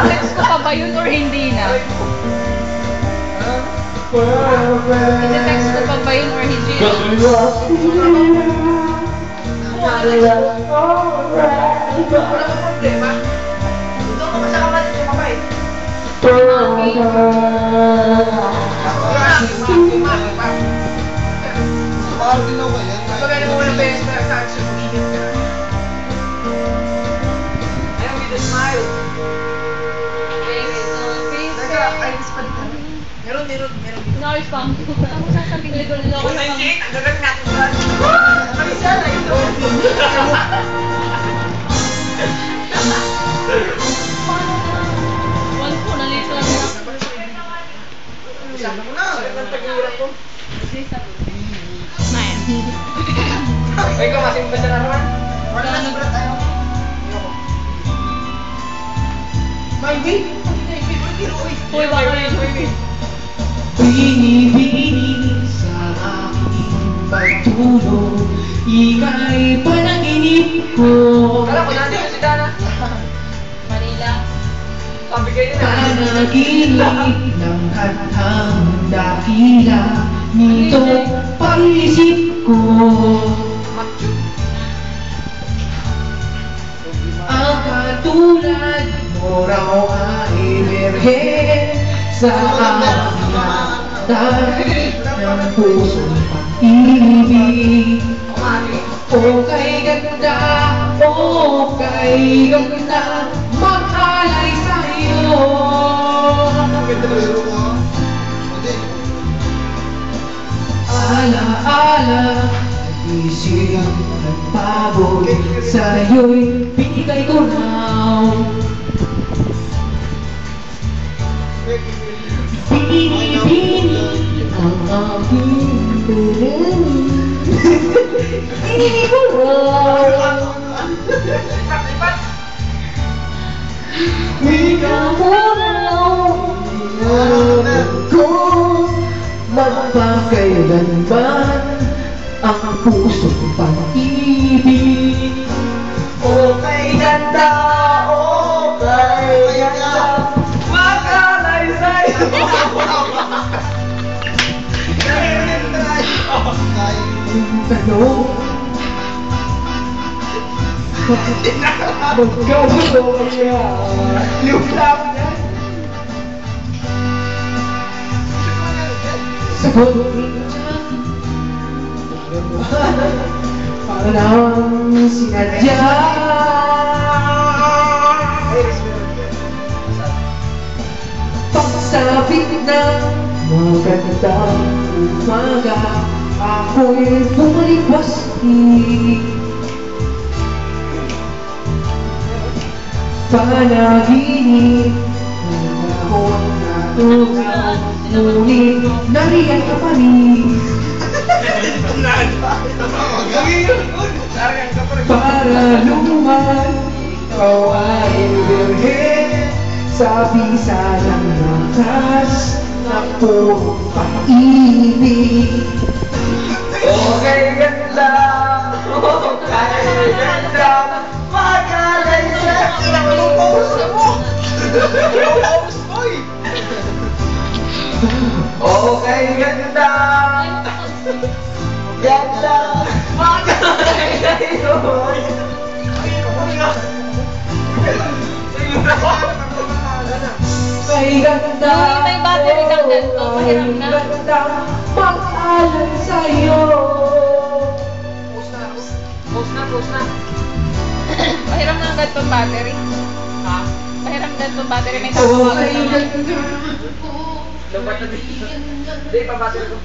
Text ko pa ba yun or hindi na? Iti-text ko pa ba yun or hindi na? Wala kang problema. Doon ka sa kapatid mo, kapay. Bakit ginawa ko yan? Pagkano mo walang beses na sa action mo, init ka na. Ayaw with a smile. Teka, ayos pa dito. Meron. Nars pang. Ako sasabihin ko nila ako pang. Ang gagawin natin dyan. Ang isa na ito. One po, nalito lang na. Isa na mo na. Ang tag-iuran ko. Nine. Ay, kamasin ba sa naman? Wala na sulat tayo. Hindi. Uy, baka rin. Binibining sa aking pagtulog, ika'y panaginip ko. Kala ko nandito si Dana. Manila. Sabi kayo na. Panaginip ng kantang dakila, nito pag-isip ko. Ang katulad mo raw ay birhen sa aking mata ng pusong pag-ibig. O kay ganda, maghalay sa'yo. Ala-ala, isip at pagod, sa'yo'y binigay ko raw. Bini-bini ang aking pulong. Hindi ko raw. Ikaw mo raw. Ikaw ko. Magpakailanman ang pusong pag-ibig. O kay ganda, o kay ganda, magkalay sa'yo. Ano? Magkagusto ko niya. Yung love niya. Sagot para lang sinadya. Pagsabit ng magandang umaga, ako'y bumalikwastik. Panaginip ng akong natugaw, ngunit nariyan ka pa rin. Para luman, ikaw ay birhen sa bisa ng lakas na puro pag-ibig. Okay, ganda, okay, ganda, magkalay sa'yo. Anong pause na mo? Anong pause mo eh? Okay, ganda, ganda, magkalay sa'yo. May ganda, May battery kang ganito, mahirap na. ganda, magkalay sa'yo. Pause na. Pahiram na ang ganitong battery. Ha? Pahiram na ganitong battery. May Okay, tawag ganda. Lumpat na dito. Hindi, pabasa ko.